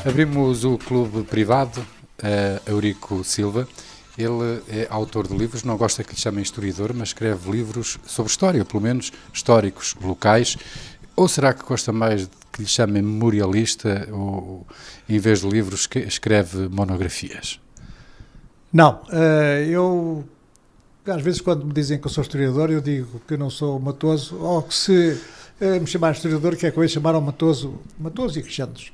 Abrimos o clube privado, Eurico Silva. Ele é autor de livros, não gosta que lhe chamem historiador, mas escreve livros sobre história, pelo menos históricos, locais. Ou será que gosta mais de que lhe chamem memorialista, ou em vez de livros escreve monografias? Não, eu às vezes quando me dizem que eu sou historiador, eu digo que eu não sou Matoso, ou que se me chamarem historiador, que é que eu ia chamar ao Matoso e Crescendos.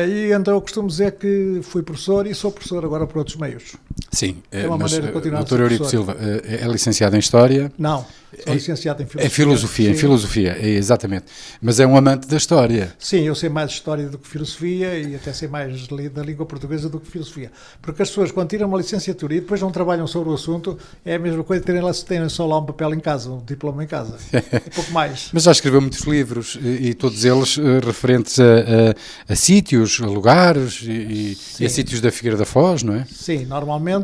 E então eu costumo dizer que fui professor e sou professor agora por outros meios. Sim, É uma mas maneira de continuar o a ser Dr. Eurico professor. Silva é licenciado em História? Não, sou licenciado em Filosofia. É filosofia, em filosofia, exatamente. Mas é um amante da história. Sim, eu sei mais História do que Filosofia e até sei mais da língua portuguesa do que Filosofia. Porque as pessoas, quando tiram uma licenciatura e depois não trabalham sobre o assunto, é a mesma coisa que terem só lá um papel em casa, um diploma em casa. Um pouco mais. Mas já escreveu muitos livros e todos eles referentes a sítios, a lugares e a sítios da Figueira da Foz, não é? Sim, normalmente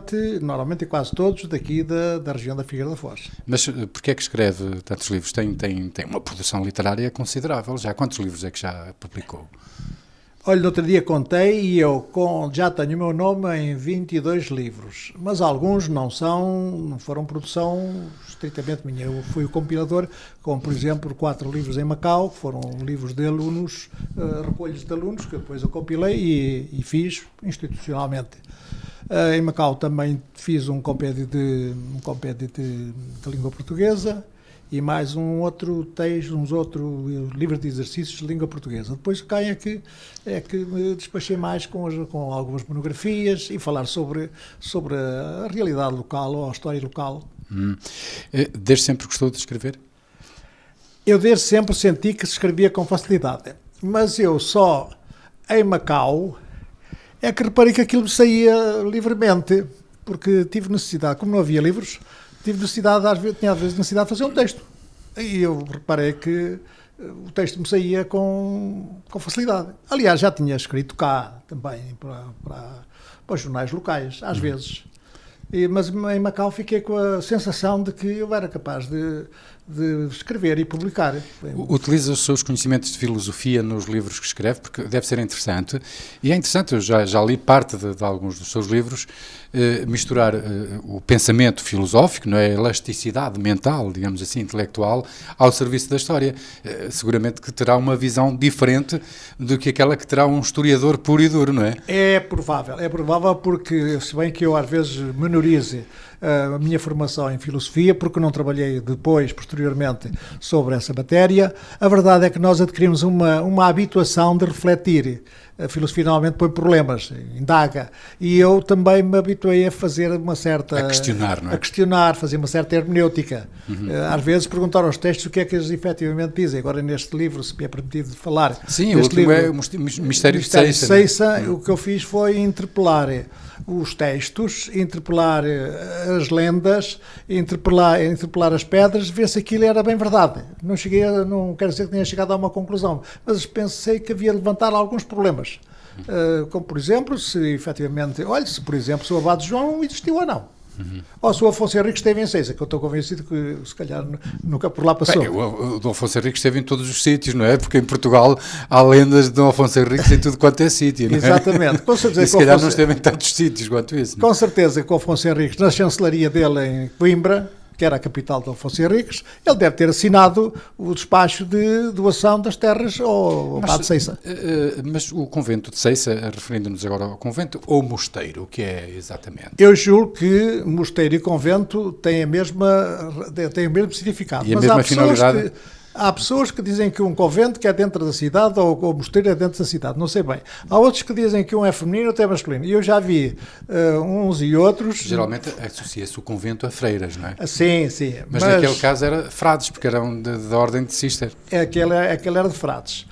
e quase todos daqui da região da Figueira da Foz. Mas porquê é que escreve tantos livros? Tem uma produção literária considerável. Já quantos livros é que já publicou? Olha, no outro dia contei e eu já tenho o meu nome em 22 livros, mas alguns não foram produção estritamente minha. Eu fui o compilador, como por exemplo 4 livros em Macau, que foram livros de alunos, recolhos de alunos, que depois eu compilei e fiz institucionalmente. Em Macau também fiz um compêndio de língua portuguesa e mais uns outros livros de exercícios de língua portuguesa. Depois cá é que me despachei mais com algumas monografias e falar sobre a realidade local ou a história local. Desde sempre gostou de escrever? Eu desde sempre senti que se escrevia com facilidade, mas eu só em Macau é que reparei que aquilo me saía livremente, porque tive necessidade, como não havia livros, tinha às vezes necessidade de fazer um texto. E eu reparei que o texto me saía com facilidade. Aliás, já tinha escrito cá também para os jornais locais, às vezes. Mas em Macau fiquei com a sensação de que eu era capaz de escrever e publicar. Utiliza os seus conhecimentos de filosofia nos livros que escreve, porque deve ser interessante. E é interessante, eu já li parte de alguns dos seus livros, misturar o pensamento filosófico, não é? A elasticidade mental, digamos assim, intelectual, ao serviço da história. Seguramente que terá uma visão diferente do que aquela que terá um historiador puro e duro, não é? É provável porque, se bem que eu às vezes menorize a minha formação em filosofia, porque não trabalhei posteriormente, sobre essa matéria, a verdade é que nós adquirimos uma habituação de refletir. A filosofia normalmente põe problemas, indaga, e eu também me habituei a fazer uma certa... A questionar, não é? A questionar, fazer uma certa hermenêutica. Às vezes perguntar aos textos o que é que eles efetivamente dizem. Agora, neste livro, se me é permitido falar... Sim, o último é o Mistério de Seiça. O que eu fiz foi interpelar os textos, interpelar as lendas, interpelar as pedras, ver se aquilo era bem verdade. Não quero dizer que tenha chegado a uma conclusão, mas pensei que havia de levantar alguns problemas. Como, por exemplo, se por exemplo, se o Abade João existiu ou não. Ou se o Afonso Henriques esteve em Seiça, que eu estou convencido que se calhar nunca por lá passou. O Dom Afonso Henriques esteve em todos os sítios, não é? Porque em Portugal há lendas de Dom Afonso Henriques em tudo quanto é sítio, não é? Exatamente. Com certeza, e se calhar não esteve em tantos sítios quanto isso. Com certeza que o Afonso Henriques, na chancelaria dele em Coimbra, que era a capital de Afonso Henriques, ele deve ter assinado o despacho de doação das terras ao Abade de Seiça. Mas o convento de Seiça, referindo-nos agora ao convento, ou mosteiro, o que é exatamente? Eu julgo que mosteiro e convento têm o mesmo significado. E a mesma finalidade? Há pessoas que dizem que um convento que é dentro da cidade ou o mosteiro é dentro da cidade, não sei bem. Há outros que dizem que um é feminino e outro é masculino. E eu já vi uns e outros... Geralmente associa-se o convento a freiras, não é? Sim. Mas naquele caso era frades, porque eram da ordem de Cister. Aquele era de frades.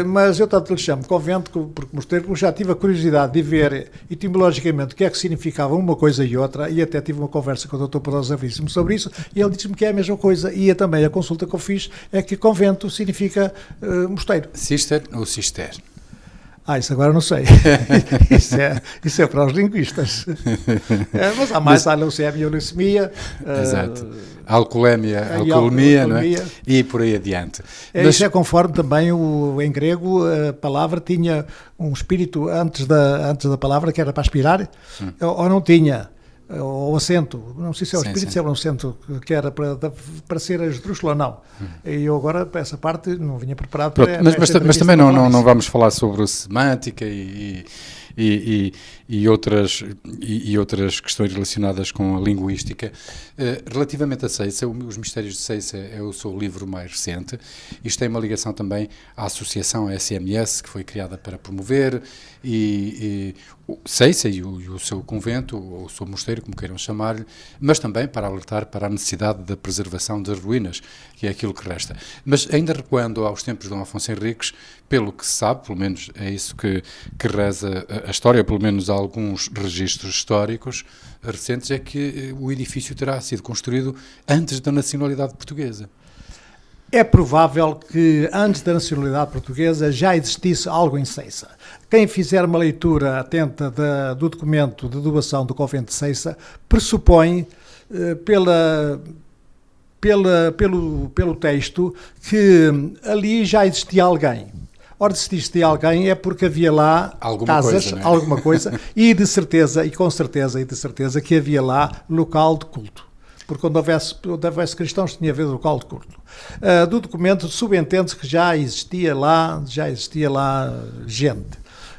Mas eu tanto lhe chamo convento, porque mosteiro, porque já tive a curiosidade de ver etimologicamente o que é que significava uma coisa e outra, e até tive uma conversa com o Dr. Pedrosa Veríssimo sobre isso, e ele disse-me que é a mesma coisa, e também a consulta que eu fiz é que convento significa mosteiro. Cister ou Cister? Isso agora não sei. Isso é para os linguistas. Mas há mais, há leucemia, leucemia. Exato. Alcoolemia, não é? E por aí adiante. Isso é conforme também em grego a palavra tinha um espírito antes da palavra que era para aspirar, ou não tinha. O acento, não sei se é o espírito, se é um acento que era para ser esdrúxulo ou não. E eu agora, para essa parte, não vinha preparado para mas também não vamos falar sobre semântica e outras questões relacionadas com a linguística. Relativamente a Ceyça, Os Mistérios de Ceyça é o seu livro mais recente. Isto tem uma ligação também à associação SMS, que foi criada para promover Ceyça e o seu convento, ou o seu mosteiro, como queiram chamar-lhe, mas também para alertar para a necessidade da preservação das ruínas, que é aquilo que resta. Mas ainda recuando aos tempos de Dom Afonso Henriques, pelo que se sabe, pelo menos é isso que reza a história, pelo menos há alguns registros históricos recentes, é que o edifício terá sido construído antes da nacionalidade portuguesa. É provável que antes da nacionalidade portuguesa já existisse algo em Ceyça. Quem fizer uma leitura atenta do documento de doação do convento de Ceyça pressupõe, pelo texto, que ali já existia alguém. Ora, se existia alguém é porque havia lá casas, alguma coisa, e com certeza que havia lá local de culto. Porque quando houvesse cristãos tinha a ver local de culto. Do documento subentende-se que já existia lá gente.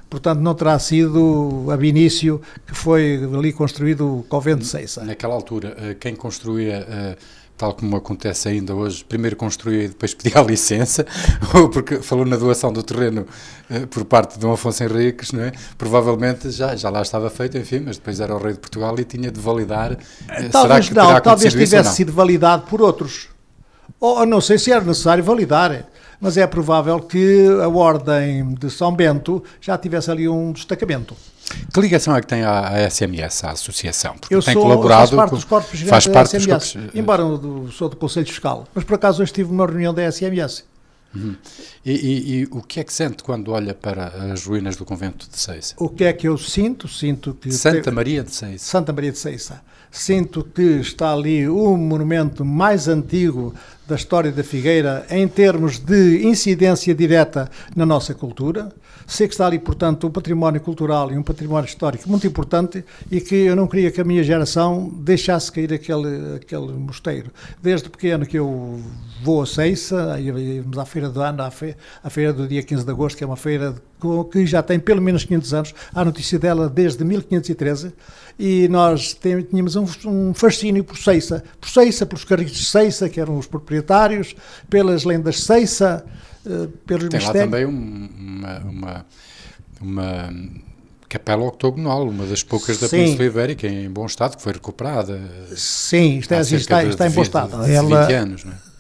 Portanto, não terá sido ab início que foi ali construído o convento de Ceyça. Naquela altura, quem construía, tal como acontece ainda hoje, primeiro construía e depois pedia a licença, ou porque falou na doação do terreno por parte de Dom Afonso Henriques, não é? Provavelmente já lá estava feito, enfim, mas depois era o rei de Portugal e tinha de validar. Talvez tivesse sido validado por outros. Ou não sei se era necessário validar, mas é provável que a Ordem de São Bento já tivesse ali um destacamento. Que ligação é que tem à SMS, à associação? Porque eu tem colaborado, faço parte dos corpos gigantes da SMS, embora sou do Conselho Fiscal, mas por acaso hoje estive numa reunião da SMS. E o que é que sente quando olha para as ruínas do convento de Ceyça? O que é que eu sinto? Sinto que Santa Maria de Ceyça. Sinto que está ali o monumento mais antigo da história da Figueira em termos de incidência direta na nossa cultura. Sei que está ali, portanto, um património cultural e um património histórico muito importante e que eu não queria que a minha geração deixasse cair aquele mosteiro. Desde pequeno que eu vou a Ceyça, íamos à Feira do Ano, à feira do dia 15 de agosto, que é uma feira que já tem pelo menos 500 anos, há notícia dela desde 1513, e nós tínhamos um fascínio por Ceyça, pelos carris de Ceyça, que eram os proprietários, pelas lendas de Ceyça, pelos tem mistérios. Tem lá também uma capela octogonal, uma das poucas da Península Ibérica, em bom estado, que foi recuperada. Sim, está em bom estado. 20 anos, não é?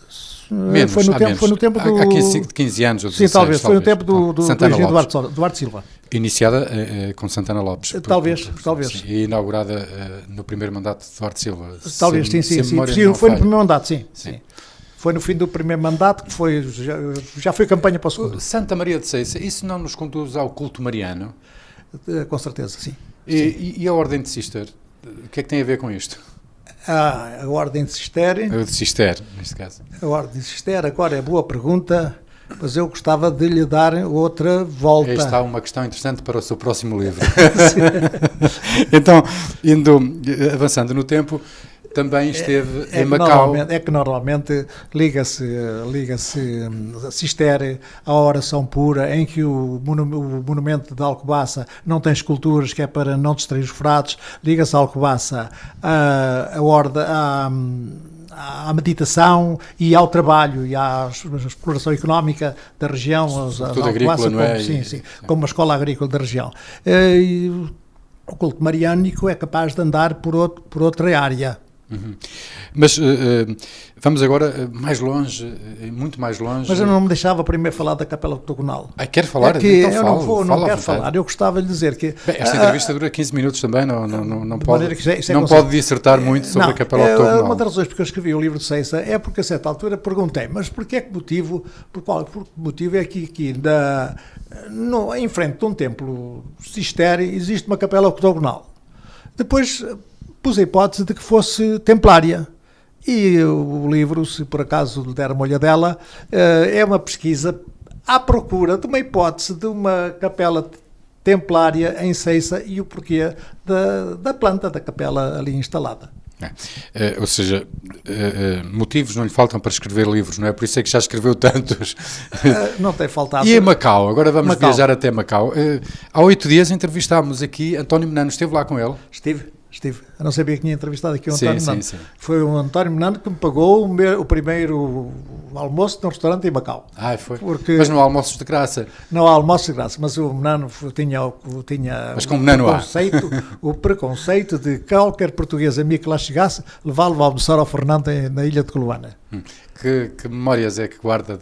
Menos, foi no tempo do... Há 15 anos ou 16, sim, talvez. Foi no tempo do Duarte Silva. Iniciada com Santana Lopes. Talvez. Sim, e inaugurada no primeiro mandato de Duarte Silva. Talvez, sim. Foi no primeiro mandato, sim. Foi no fim do primeiro mandato que foi, já foi campanha para o segundo. Santa Maria de Ceyça, isso não nos conduz ao culto mariano? Com certeza, sim. E a Ordem de Cister? O que é que tem a ver com isto? A Ordem de Cister. De Cister, neste caso. A Ordem de Cister, agora é boa pergunta, mas eu gostava de lhe dar outra volta. Esta é uma questão interessante para o seu próximo livro. Então, avançando no tempo, também esteve em Macau. Normalmente liga-se Cister à oração pura, em que o monumento de Alcobaça não tem esculturas, que é para não distrair os frades. Liga-se a Alcobaça à meditação e ao trabalho e à exploração económica da região. Tudo agrícola, não é? Sim, como uma escola agrícola da região. O culto mariânico é capaz de andar por outra área. Mas vamos agora mais longe, muito mais longe. Mas eu não me deixava primeiro falar da Capela Octogonal. Quer falar? É que Então não quero falar. Eu gostava de dizer que... Bem, esta entrevista dura 15 minutos também, não pode dissertar muito sobre a Capela Octogonal. Uma das razões porque eu escrevi o livro de Ceiça é porque a certa altura perguntei, mas por qual motivo é que aqui em frente de um templo Cister existe uma Capela Octogonal? Depois pus a hipótese de que fosse templária. E o livro, se por acaso lhe der uma olhadela, é uma pesquisa à procura de uma hipótese de uma capela templária em Ceiça e o porquê da planta da capela ali instalada. Ou seja, motivos não lhe faltam para escrever livros, não é? Por isso é que já escreveu tantos. Não tem faltado. E em Macau, agora vamos viajar até Macau. Há 8 dias entrevistámos aqui António Menano, esteve lá com ele? Estive. Eu não sabia que tinha entrevistado aqui o António Menano. Sim. Foi o António Menano que me pagou o primeiro almoço num restaurante em Macau. Foi. Mas não há almoços de graça. Não há almoços de graça, mas o Menano tinha mas com o Menano o preconceito de qualquer português amigo que lá chegasse, levá-lo a almoçar ao Fernando na ilha de Coluana. Que memórias é que guarda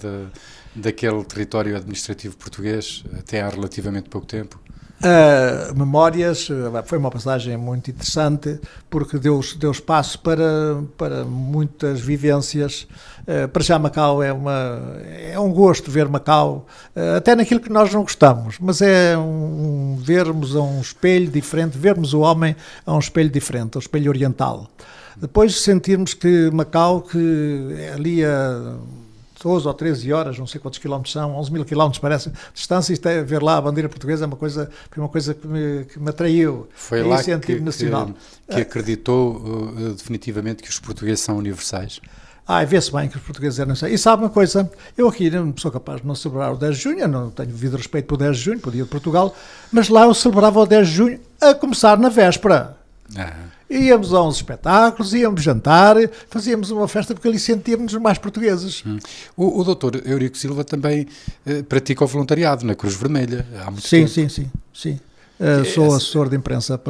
daquele território administrativo português até há relativamente pouco tempo? Memórias, foi uma passagem muito interessante porque deu espaço para muitas vivências. Para já Macau é um gosto ver Macau, até naquilo que nós não gostamos, mas é vermos a um espelho diferente, vermos o homem a um espelho diferente, ao espelho oriental. Depois sentirmos que Macau, que é ali a 12 ou 13 horas, não sei quantos quilómetros são, 11 mil quilómetros parece, distância, e ver lá a bandeira portuguesa foi uma coisa que me atraiu. Foi lá que acreditou definitivamente que os portugueses são universais? Vê-se bem que os portugueses eram universais. E sabe uma coisa, eu aqui não sou capaz de não celebrar o 10 de junho, eu não tenho devido respeito para o 10 de junho, para o dia de Portugal, mas lá eu celebrava o 10 de junho a começar na véspera. Íamos a uns espetáculos, íamos jantar, fazíamos uma festa porque ali sentíamos-nos mais portugueses. O doutor Eurico Silva também pratica o voluntariado na Cruz Vermelha há muito tempo. Sim. Sou assessor de imprensa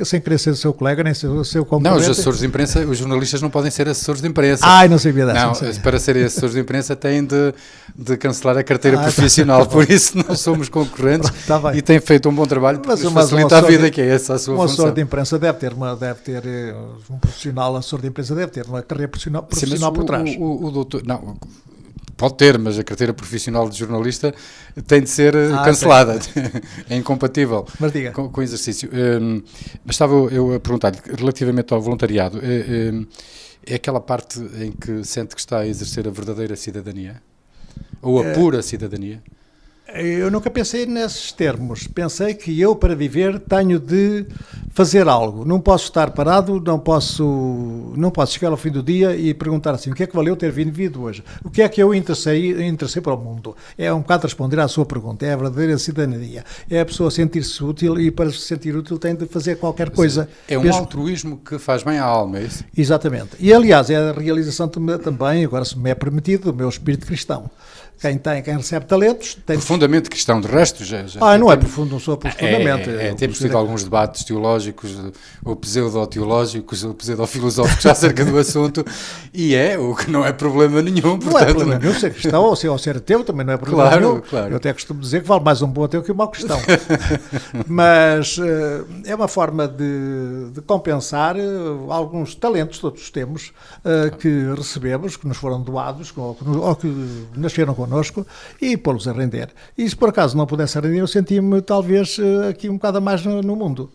sem querer ser seu colega, nem ser seu concorrente. Não, os assessores de imprensa, os jornalistas não podem ser assessores de imprensa. Não sabia dessa. Não, para serem assessores de imprensa têm de cancelar a carteira profissional, por isso não somos concorrentes e têm feito um bom trabalho porque facilita a vida, que é essa a sua função. Um assessor de imprensa um profissional assessor de imprensa deve ter uma carreira profissional por trás. O doutor... Não, pode ter, mas a carteira profissional de jornalista tem de ser cancelada. É incompatível com o exercício. Mas estava eu a perguntar-lhe, relativamente ao voluntariado, é aquela parte em que sente que está a exercer a verdadeira cidadania? Ou a pura cidadania? Eu nunca pensei nesses termos. Pensei que eu, para viver, tenho de fazer algo. Não posso estar parado, não posso chegar ao fim do dia e perguntar assim, o que é que valeu ter vindo hoje? O que é que eu interessei para o mundo? É um bocado responder à sua pergunta. É a verdadeira cidadania. É a pessoa sentir-se útil e, para se sentir útil, tem de fazer qualquer coisa. É um altruísmo que faz bem à alma, é isso? Exatamente. E, aliás, é a realização também, agora se me é permitido, do meu espírito cristão. Quem recebe talentos... Profundamente cristão, de resto já não é profundo, não sou profundamente. Temos tido alguns debates teológicos, ou pseudo-teológicos, ou pseudo-filosóficos acerca do assunto, e o que não é problema nenhum. Portanto, não é problema nenhum ser cristão, ou ser ateu também não é problema nenhum. Claro. Eu até costumo dizer que vale mais um bom ateu que um mau cristão. Mas é uma forma de compensar alguns talentos que todos temos, que recebemos, que nos foram doados, ou que nasceram connosco, e pô-los a render. E se por acaso não pudesse render, eu sentia-me talvez aqui um bocado a mais no mundo.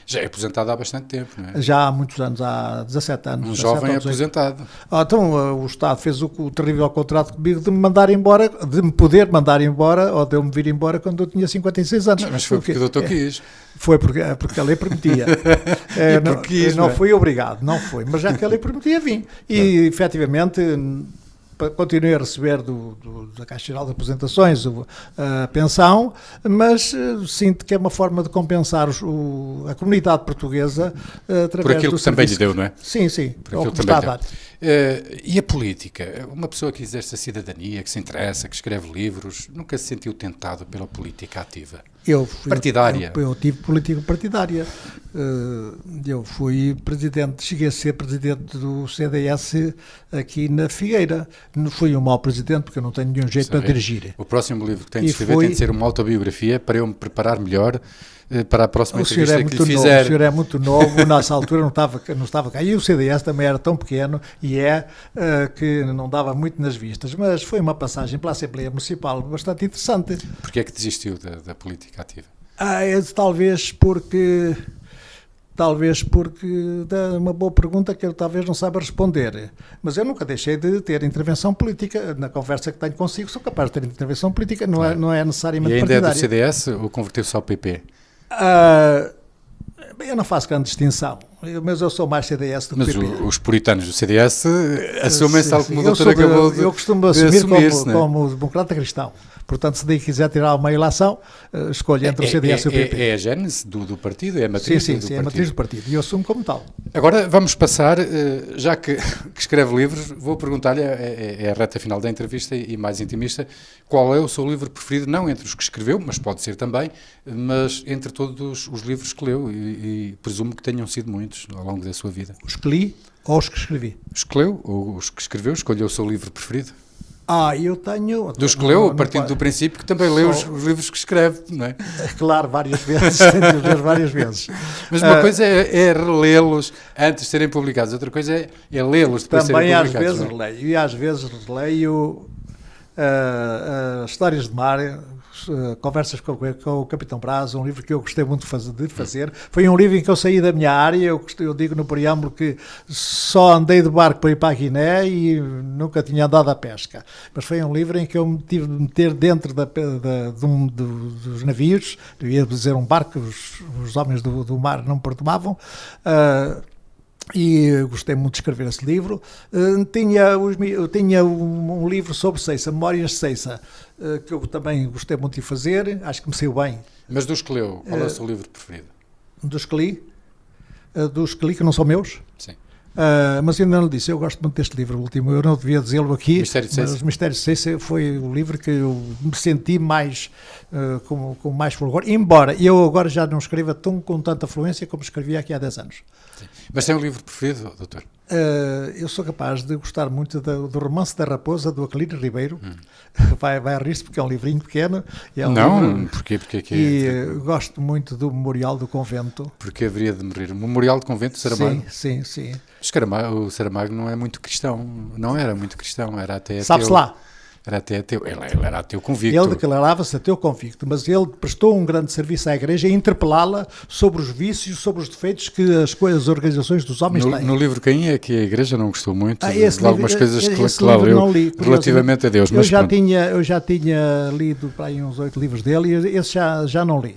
Já é aposentado há bastante tempo, não é? Já há muitos anos, há 17 anos. Um jovem aposentado. Então o Estado fez o terrível contrato comigo de me mandar embora, de me poder mandar embora, ou de eu me vir embora quando eu tinha 56 anos. Mas foi porque o doutor quis. Foi porque a lei permitia. Não fui obrigado, não foi. Mas já que a lei permitia, vim. E efetivamente... continuei a receber da Caixa Geral de Aposentações a pensão, mas sinto que é uma forma de compensar a comunidade portuguesa através por aquilo que também lhe deu, não é? Sim, por aquilo que também deu. E a política? Uma pessoa que exerce a cidadania, que se interessa, que escreve livros, nunca se sentiu tentado pela política ativa? partidária. Eu tive política partidária. Eu fui presidente, cheguei a ser presidente do CDS aqui na Figueira. Não fui um mau presidente porque eu não tenho nenhum jeito para dirigir. O próximo livro que tem de escrever tem de ser uma autobiografia para eu me preparar melhor para a próxima entrevista que lhe fizer. O senhor é muito novo, nessa altura não estava cá. E o CDS também era tão pequeno que não dava muito nas vistas. Mas foi uma passagem pela Assembleia Municipal bastante interessante. Porquê é que desistiu da política ativa? Talvez porque dá uma boa pergunta que eu talvez não saiba responder. Mas eu nunca deixei de ter intervenção política. Na conversa que tenho consigo, sou capaz de ter intervenção política, não é necessariamente partidária. E ainda é do CDS ou converteu-se ao PP? Eu não faço grande distinção, mas eu sou mais CDS do que PP. Mas os puritanos do CDS assumem-se tal como o doutor acabou de eu costumo assumir como democrata cristão. Portanto, se daí quiser tirar uma ilação, escolha entre o CDS e o PP. É a gênese do partido, é a matriz do partido. Sim, é a matriz do partido. E eu assumo como tal. Agora vamos passar, já que escreve livros, vou perguntar-lhe, é a reta final da entrevista e mais intimista, qual é o seu livro preferido, não entre os que escreveu, mas pode ser também, mas entre todos os livros que leu, e presumo que tenham sido muitos ao longo da sua vida. Os que li ou os que escrevi? Os que leu ou os que escreveu, escolheu o seu livro preferido? Eu tenho... Dos que leu, partindo do princípio que também leu os livros que escreve, não é? Claro, várias vezes, tenho de ler várias vezes. Mas uma coisa é relê-los antes de serem publicados, outra coisa é lê-los depois de serem publicados. Também às vezes leio, e às vezes leio Histórias de Mar, Conversas com o Capitão Braz, um livro que eu gostei muito de fazer. Foi um livro em que eu saí da minha área, eu digo no preâmbulo que só andei de barco para ir para a Guiné e nunca tinha andado à pesca. Mas foi um livro em que eu me tive de meter dentro dos navios, eu ia dizer um barco, os homens do mar não perturbavam, e gostei muito de escrever esse livro. Tinha um livro sobre Ceiça, Memórias de Ceiça, que eu também gostei muito de fazer, acho que me saiu bem. Mas dos que leu, qual é o seu livro preferido? Dos que li, que não são meus? Sim. Mas ainda não lhe disse, eu gosto muito deste livro, o último, eu não devia dizê-lo aqui, mas Os Mistérios de Ceiça foi o livro que eu me senti mais, com mais fulgor, embora eu agora já não escreva com tanta fluência como escrevia aqui há 10 anos. Sim. Mas tem um livro preferido, doutor? Eu sou capaz de gostar muito do Romance da Raposa, do Aquilino Ribeiro. Vai a rir-se porque é um livrinho pequeno. Porquê? E gosto muito do Memorial do Convento. Porque haveria de me rir? O Memorial do Convento de Saramago? Sim. O Saramago não é muito cristão, não era muito cristão, era até ateu. Sabe-se lá. Era até ateu, ele era ateu convicto. Ele declarava-se ateu convicto, mas ele prestou um grande serviço à Igreja a interpelá-la sobre os vícios, sobre os defeitos que as organizações dos homens têm. No livro Caim é que a Igreja não gostou muito de algumas coisas que lá leu relativamente a Deus. Eu já tinha lido para aí uns 8 livros dele e esse já não li.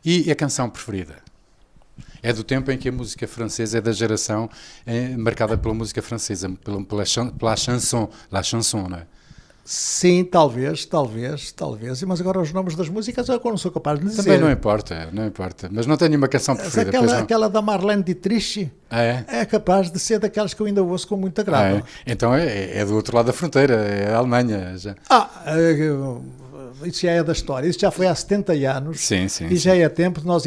E a canção preferida? É do tempo em que a música francesa é da geração marcada pela música francesa, pela chanson, la chanson, não é? Sim, talvez, mas agora os nomes das músicas eu não sou capaz de dizer. Também não importa, mas não tenho uma canção preferida. Aquela da Marlene Dietrich é capaz de ser daquelas que eu ainda ouço com muito agrado. Então é do outro lado da fronteira, é a Alemanha. Já. Isso já é da história, isso já foi há 70 anos. Sim. Já é tempo de nós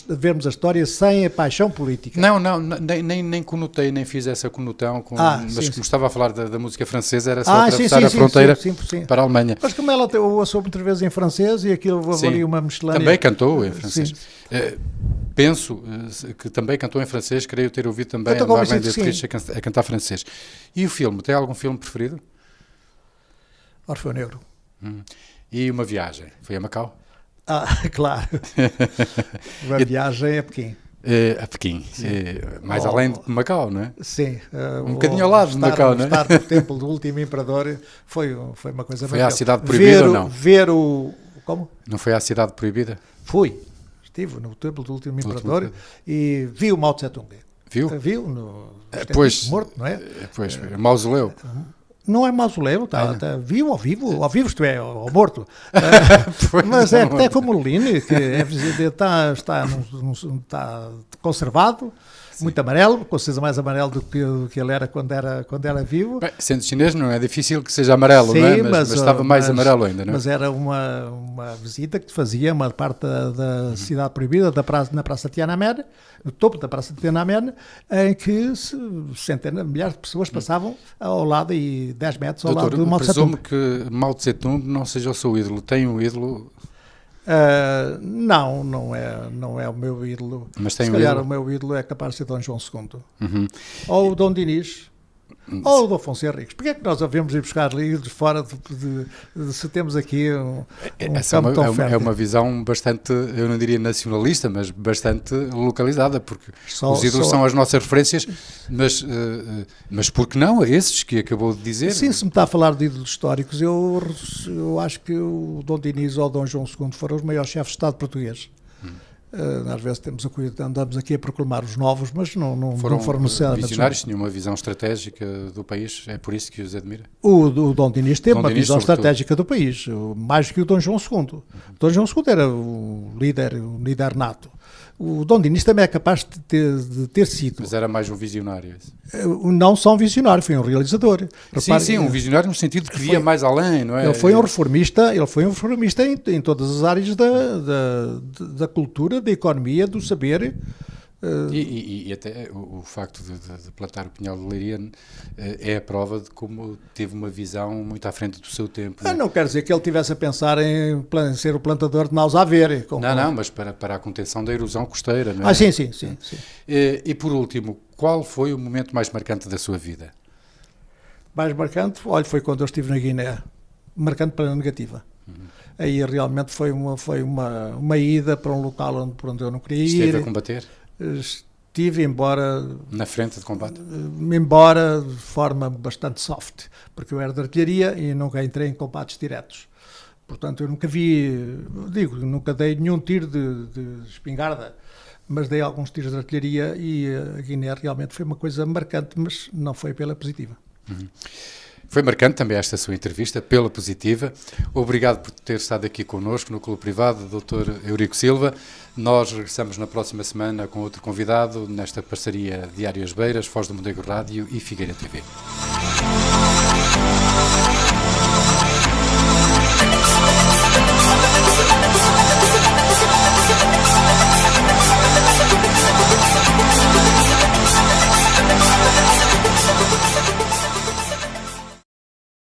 vermos a história sem a paixão política. Não, nem conotei, nem fiz essa conotão, mas como estava a falar da música francesa, era só atravessar a fronteira para a Alemanha. Mas como ela ouçou muitas vezes em francês e aquilo ali uma miscelânea. Também cantou em francês. Penso que também cantou em francês, creio ter ouvido também a Marlene Dietrich a cantar francês. E o filme, tem algum filme preferido? Orfeu Negro. E uma viagem? Foi a Macau? Claro. Uma viagem a Pequim. A Pequim. Mais além de Macau, não é? Sim. Um bocadinho ao lado de Macau, não é? Estar no templo do último imperador foi uma coisa... Foi à Cidade Proibida ou não? Como? Não foi à Cidade Proibida? Estive no templo do último imperador e vi o Mao Tse-tung. Viu? Viu no morto, não é? Pois, mausoleu. Não é mausoleu, está vivo ao vivo, isto é, ao morto. Mas é até como o Lenin, que está conservado, muito amarelo, com certeza mais amarelo do que ele era quando era vivo. Bem, sendo chinês não é difícil que seja amarelo, Sim, não é? Mas estava mais amarelo ainda, não é? Mas era uma visita que fazia uma parte da Cidade Proibida, na Praça Tiananmen, no topo da Praça Tiananmen, em que centenas, milhares de pessoas passavam ao lado e 10 metros ao lado do Mao Tse-tung. Presumo que Mao Tse-tung não seja o seu ídolo. Tem um ídolo... Não é o meu ídolo. Mas tem Se um calhar ídolo? o meu ídolo é capaz de ser Dom João II. Uhum. Ou o Dom Dinis. Ou o Dom Afonso Henriques. Porquê é que nós devemos ir buscar ídolos fora se temos aqui um campo tão fértil? É uma visão bastante, eu não diria nacionalista, mas bastante localizada, porque os ídolos são as nossas referências, mas por que não esses que acabou de dizer? Sim, se me está a falar de ídolos históricos, eu acho que o Dom Dinis ou o Dom João II foram os maiores chefes de Estado portugueses. Às vezes andamos aqui a proclamar os novos, mas não foram necessariamente visionários, tinham uma visão estratégica do país, é por isso que os admira? O Dom Dinis teve uma visão estratégica do país, mais que o Dom João II. O Dom João II era o líder nato. O Dom Dinis também é capaz de ter sido. Mas era mais um visionário. Não só um visionário, foi um realizador. Repare, sim, um visionário no sentido que via mais além, não é? Ele foi um reformista em todas as áreas da cultura, da economia, do saber. E até o facto de plantar o Pinhal de Leiria é a prova de como teve uma visão muito à frente do seu tempo. Não quer dizer que ele estivesse a pensar em ser o plantador de naus à ver. Não, mas para a contenção da erosão costeira. Não é? Sim. E por último, qual foi o momento mais marcante da sua vida? Mais marcante? Olha, foi quando eu estive na Guiné. Marcante para a negativa. Aí realmente foi uma ida para um local onde eu não queria ir. Esteve a combater? Estive, embora... Na frente de combate? Embora de forma bastante soft, porque eu era de artilharia e nunca entrei em combates diretos. Portanto, eu nunca nunca dei nenhum tiro de espingarda, mas dei alguns tiros de artilharia e a Guiné realmente foi uma coisa marcante, mas não foi pela positiva. Foi marcante também esta sua entrevista, pela positiva. Obrigado por ter estado aqui connosco no Clube Privado, Dr. Eurico Silva. Nós regressamos na próxima semana com outro convidado, nesta parceria Diário As Beiras, Foz do Mondego Rádio e Figueira TV.